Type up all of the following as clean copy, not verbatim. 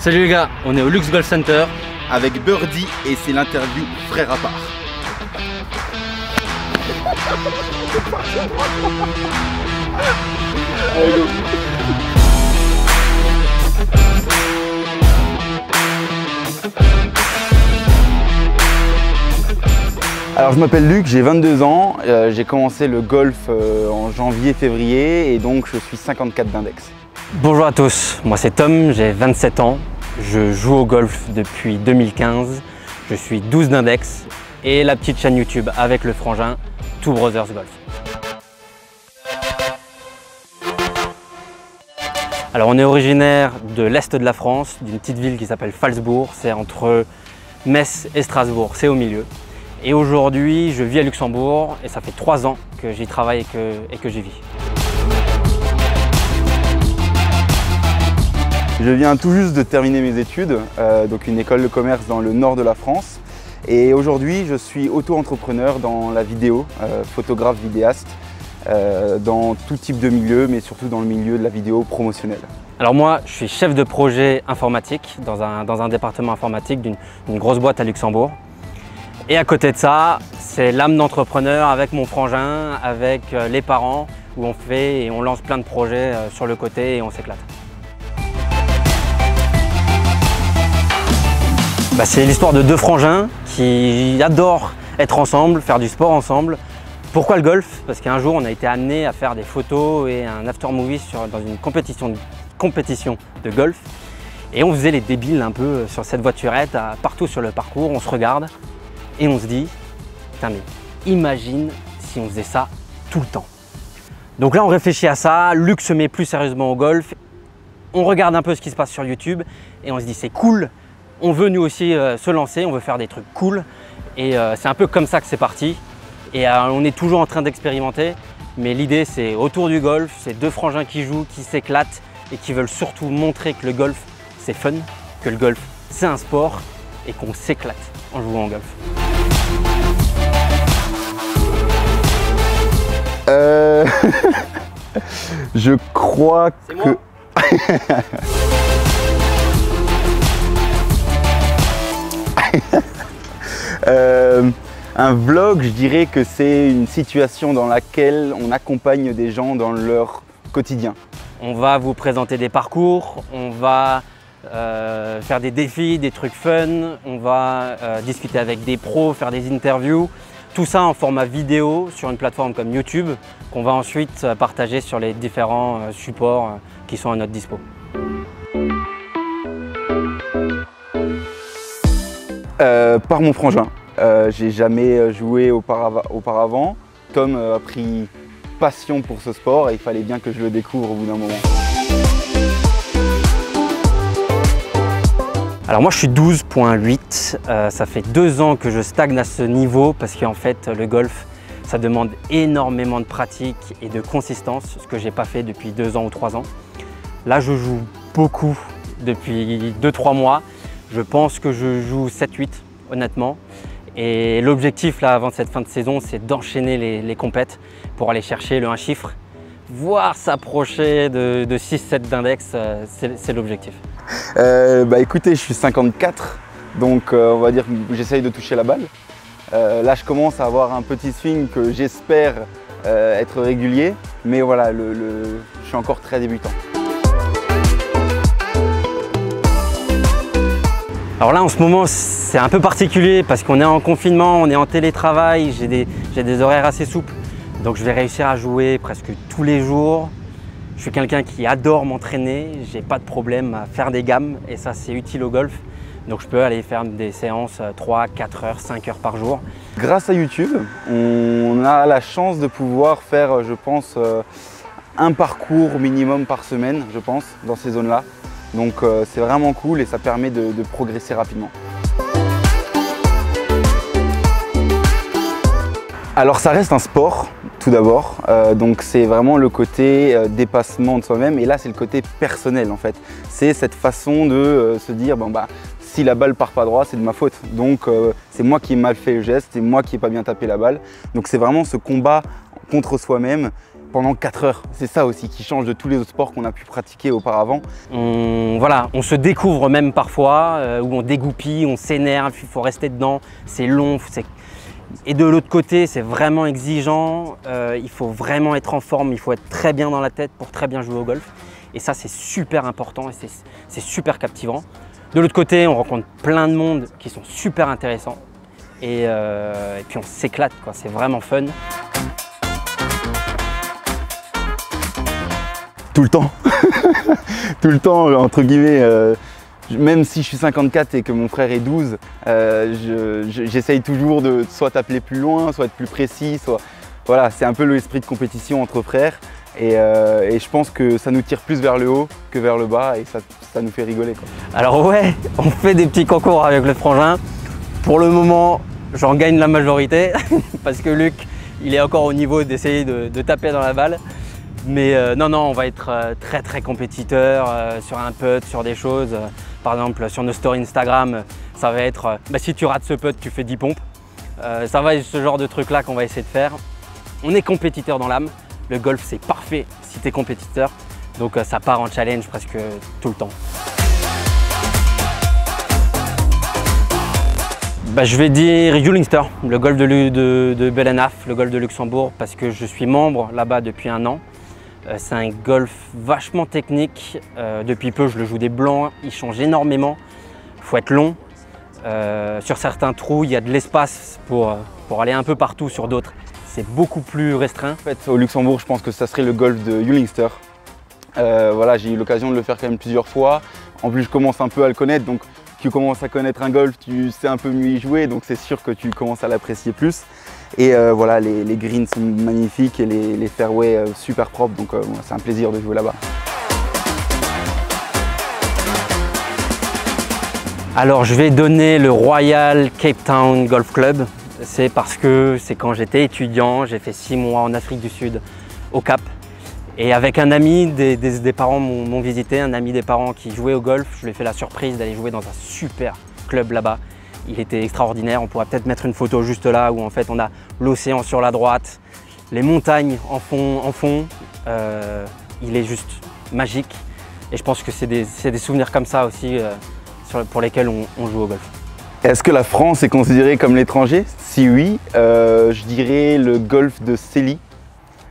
Salut les gars, on est au Luxe Golf Center avec Birdie et c'est l'interview frère à part. Alors je m'appelle Luc, j'ai 22 ans, j'ai commencé le golf en janvier-février et donc je suis 54 d'index. Bonjour à tous, moi c'est Tom, j'ai 27 ans, je joue au golf depuis 2015, je suis 12 d'index et la petite chaîne YouTube avec le frangin Two Brothers Golf. Alors on est originaire de l'Est de la France, d'une petite ville qui s'appelle Phalsbourg, c'est entre Metz et Strasbourg, c'est au milieu. Et aujourd'hui je vis à Luxembourg et ça fait 3 ans que j'y travaille et que j'y vis. Je viens tout juste de terminer mes études, donc une école de commerce dans le nord de la France. Et aujourd'hui, je suis auto-entrepreneur dans la vidéo, photographe, vidéaste, dans tout type de milieu, mais surtout dans le milieu de la vidéo promotionnelle. Alors moi, je suis chef de projet informatique dans un département informatique d'une grosse boîte à Luxembourg. Et à côté de ça, c'est l'âme d'entrepreneur avec mon frangin, avec les parents, où on fait et on lance plein de projets sur le côté et on s'éclate. C'est l'histoire de deux frangins qui adorent être ensemble, faire du sport ensemble. Pourquoi le golf? Parce qu'un jour on a été amené à faire des photos et un after movie dans une compétition de golf. Et on faisait les débiles un peu sur cette voiturette, partout sur le parcours, on se regarde et on se dit putain mais imagine si on faisait ça tout le temps. Donc là on réfléchit à ça, Luc se met plus sérieusement au golf, on regarde un peu ce qui se passe sur YouTube et on se dit c'est cool. On veut nous aussi se lancer, on veut faire des trucs cool et c'est un peu comme ça que c'est parti. Et on est toujours en train d'expérimenter, mais l'idée c'est autour du golf, c'est deux frangins qui jouent, qui s'éclatent et qui veulent surtout montrer que le golf c'est fun, que le golf c'est un sport et qu'on s'éclate en jouant au golf. Je crois que... Un vlog, je dirais que c'est une situation dans laquelle on accompagne des gens dans leur quotidien. On va vous présenter des parcours, on va faire des défis, des trucs fun, on va discuter avec des pros, faire des interviews. Tout ça en format vidéo sur une plateforme comme YouTube qu'on va ensuite partager sur les différents supports qui sont à notre dispo. Par mon frangin. J'ai jamais joué auparavant. Tom a pris passion pour ce sport et il fallait bien que je le découvre au bout d'un moment. Alors moi je suis 12.8, ça fait 2 ans que je stagne à ce niveau parce qu'en fait le golf ça demande énormément de pratique et de consistance, ce que j'ai pas fait depuis 2 ans ou 3 ans. Là je joue beaucoup depuis 2-3 mois, je pense que je joue 7-8 honnêtement. Et l'objectif là avant cette fin de saison c'est d'enchaîner les compètes pour aller chercher le 1 chiffre, voire s'approcher de 6-7 d'index, c'est l'objectif. Écoutez, je suis 54, donc on va dire que j'essaye de toucher la balle. Là je commence à avoir un petit swing que j'espère être régulier, mais voilà, je suis encore très débutant. Alors là en ce moment c'est un peu particulier parce qu'on est en confinement, on est en télétravail, j'ai des horaires assez souples. Donc je vais réussir à jouer presque tous les jours. Je suis quelqu'un qui adore m'entraîner, j'ai pas de problème à faire des gammes et ça c'est utile au golf. Donc je peux aller faire des séances 3, 4 heures, 5 heures par jour. Grâce à YouTube, on a la chance de pouvoir faire, je pense, un parcours minimum par semaine, je pense, dans ces zones-là. Donc c'est vraiment cool et ça permet de progresser rapidement. Alors ça reste un sport tout d'abord, donc c'est vraiment le côté dépassement de soi-même et là c'est le côté personnel en fait. C'est cette façon de se dire si la balle part pas droit c'est de ma faute, donc c'est moi qui ai mal fait le geste, c'est moi qui n'ai pas bien tapé la balle. Donc c'est vraiment ce combat contre soi-même pendant 4 heures. C'est ça aussi qui change de tous les autres sports qu'on a pu pratiquer auparavant. Voilà, on se découvre même parfois, où on dégoupille, on s'énerve, il faut rester dedans, c'est long. Et de l'autre côté, c'est vraiment exigeant, il faut vraiment être en forme, il faut être très bien dans la tête pour très bien jouer au golf. Et ça, c'est super important et c'est super captivant. De l'autre côté, on rencontre plein de monde qui sont super intéressants. Et puis on s'éclate, quoi. C'est vraiment fun. Tout le temps. Tout le temps, entre guillemets. Même si je suis 54 et que mon frère est 12, j'essaye toujours de soit t'appeler plus loin, soit être plus précis. Voilà, c'est un peu l'esprit de compétition entre frères. Et je pense que ça nous tire plus vers le haut que vers le bas et ça nous fait rigoler, quoi. Alors ouais, on fait des petits concours avec le frangin. Pour le moment, j'en gagne la majorité parce que Luc, il est encore au niveau d'essayer de taper dans la balle. Mais non, on va être très compétiteur sur un putt, sur des choses. Par exemple, sur nos stories Instagram, ça va être si tu rates ce putt, tu fais 10 pompes. Ça va être ce genre de truc là qu'on va essayer de faire. On est compétiteur dans l'âme. Le golf, c'est parfait si tu es compétiteur. Donc ça part en challenge presque tout le temps. Je vais dire Ulingster, le golf de Bellenhaf, le golf de Luxembourg, parce que je suis membre là-bas depuis 1 an. C'est un golf vachement technique. Depuis peu, je le joue des blancs, il change énormément. Il faut être long. Sur certains trous, il y a de l'espace pour aller un peu partout. Sur d'autres, c'est beaucoup plus restreint. En fait, au Luxembourg, je pense que ça serait le golf de Ulingster. Voilà, j'ai eu l'occasion de le faire quand même plusieurs fois. En plus, je commence un peu à le connaître, donc tu commences à connaître un golf, tu sais un peu mieux y jouer, donc c'est sûr que tu commences à l'apprécier plus. Et voilà, les greens sont magnifiques et les fairways super propres, donc c'est un plaisir de jouer là-bas. Alors je vais donner le Royal Cape Town Golf Club. C'est parce que c'est quand j'étais étudiant, j'ai fait 6 mois en Afrique du Sud, au Cap. Et avec un ami, des parents m'ont visité, un ami des parents qui jouait au golf, je lui ai fait la surprise d'aller jouer dans un super club là-bas. Il était extraordinaire, on pourra peut-être mettre une photo juste là où en fait on a l'océan sur la droite, les montagnes en fond. Il est juste magique et je pense que c'est des souvenirs comme ça aussi pour lesquels on joue au golf. Est-ce que la France est considérée comme l'étranger? Si oui, je dirais le golf de Célie,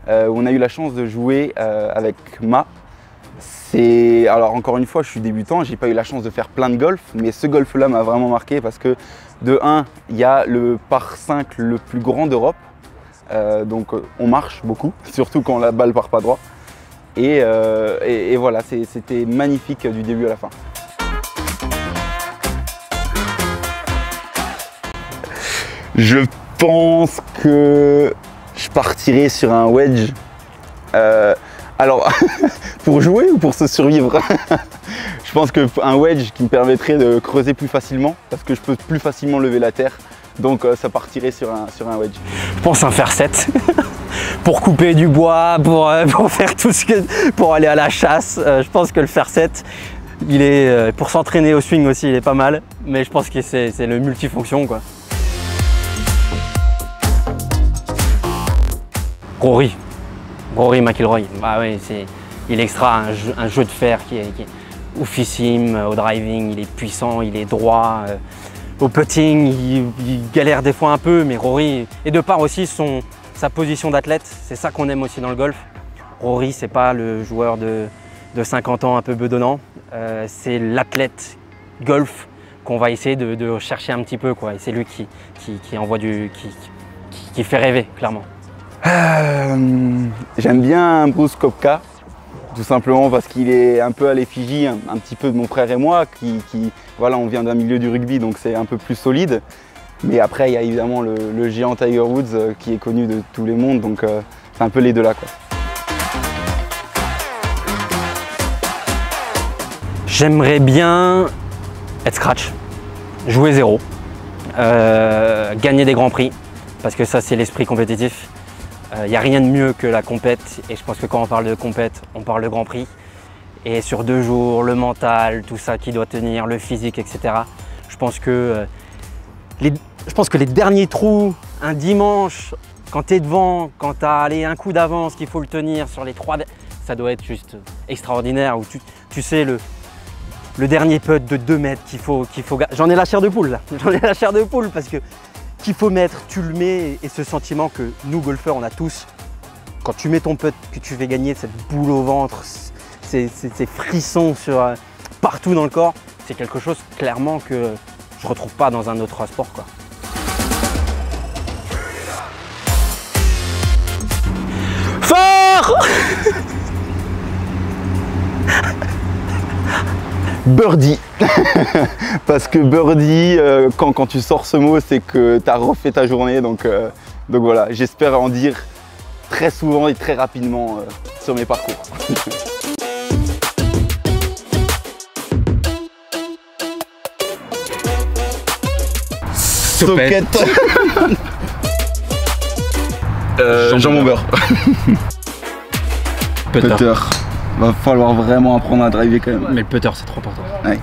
où on a eu la chance de jouer avec Ma. Alors encore une fois, je suis débutant, j'ai pas eu la chance de faire plein de golf, mais ce golf-là m'a vraiment marqué parce que de 1, il y a le par 5 le plus grand d'Europe, donc on marche beaucoup, surtout quand la balle part pas droit. Et voilà, c'était magnifique du début à la fin. Je pense que je partirai sur un wedge. Alors, pour jouer ou pour se survivre? Je pense qu'un wedge qui me permettrait de creuser plus facilement, parce que je peux plus facilement lever la terre. Donc ça partirait sur un wedge. Je pense un fer 7 pour couper du bois, pour faire tout ce que... pour aller à la chasse. Je pense que le fer 7, il est, pour s'entraîner au swing aussi, il est pas mal. Mais je pense que c'est le multifonction, quoi. Rory McIlroy, oui, il est extra, un jeu de fer qui est oufissime, au driving, il est puissant, il est droit, au putting, il galère des fois un peu, mais Rory, et de part aussi sa position d'athlète, c'est ça qu'on aime aussi dans le golf. Rory, c'est pas le joueur de 50 ans un peu bedonnant, c'est l'athlète golf qu'on va essayer de chercher un petit peu, quoi. Et c'est lui qui envoie qui fait rêver, clairement. J'aime bien Brooks Koepka, tout simplement parce qu'il est un peu à l'effigie un petit peu de mon frère et moi, voilà, on vient d'un milieu du rugby, donc c'est un peu plus solide. Mais après, il y a évidemment le géant Tiger Woods qui est connu de tous les mondes, donc c'est un peu les deux là, quoi. J'aimerais bien être scratch, jouer 0, gagner des grands prix, parce que ça c'est l'esprit compétitif. Il n'y a rien de mieux que la compète et je pense que quand on parle de compète, on parle de Grand Prix. Et sur 2 jours, le mental, tout ça qui doit tenir, le physique, etc. Je pense que les derniers trous, un dimanche, Quand tu es devant, quand tu as un coup d'avance, qu'il faut le tenir sur les 3, ça doit être juste extraordinaire. Où tu sais le dernier putt de 2 mètres qu'il faut. J'en ai la chair de poule là. J'en ai la chair de poule parce que qu'il faut mettre, tu le mets, et ce sentiment que nous golfeurs on a tous. Quand tu mets ton putt, que tu fais gagner cette boule au ventre, ces frissons partout dans le corps, c'est quelque chose clairement que je retrouve pas dans un autre sport, quoi. Fort. Birdie. Parce que birdie, quand tu sors ce mot, c'est que tu as refait ta journée. Donc voilà, j'espère en dire très souvent et très rapidement sur mes parcours. Soquette. Jambon beurre. Putter. Va falloir vraiment apprendre à driver quand même. Mais le putter c'est trop important. Ouais.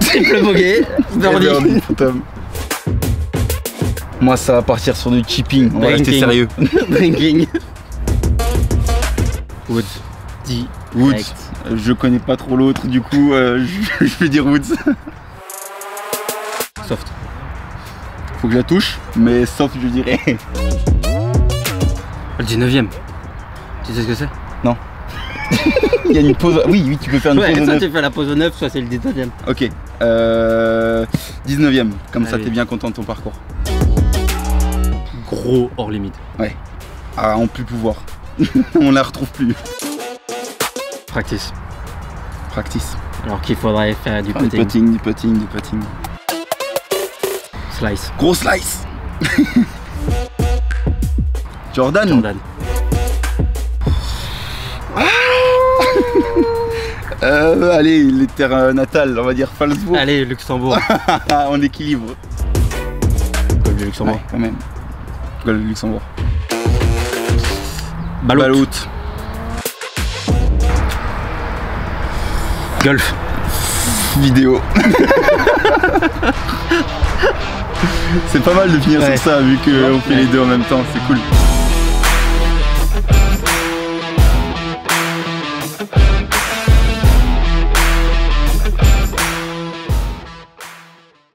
Triple bogey, birdie. Moi ça va partir sur du chipping, on va rester sérieux. Drinking. Woods. Woods. Je connais pas trop l'autre, du coup je vais dire Woods. Soft. Faut que je la touche, mais soft je dirais. Le 19ème. Tu sais ce que c'est? Non. Il y a une pause. Oui, tu peux faire une pause au 9. Soit tu fais la pause au 9, soit c'est le 19ème. Ok. 19ème, comme ça t'es bien content de ton parcours. Gros hors limite. Ouais. Ah, on peut plus pouvoir. On la retrouve plus. Practice. Practice. Alors qu'il faudrait faire du putting. Du putting. Slice. Gros slice. Jordan. Allez, les terres natales, on va dire Falsbourg. Allez, Luxembourg. On équilibre. Golf de Luxembourg. Ouais, quand même. Golf de Luxembourg. Baloute. Golf. Vidéo. C'est pas mal de finir sur ça vu qu'on fait les deux en même temps, c'est cool.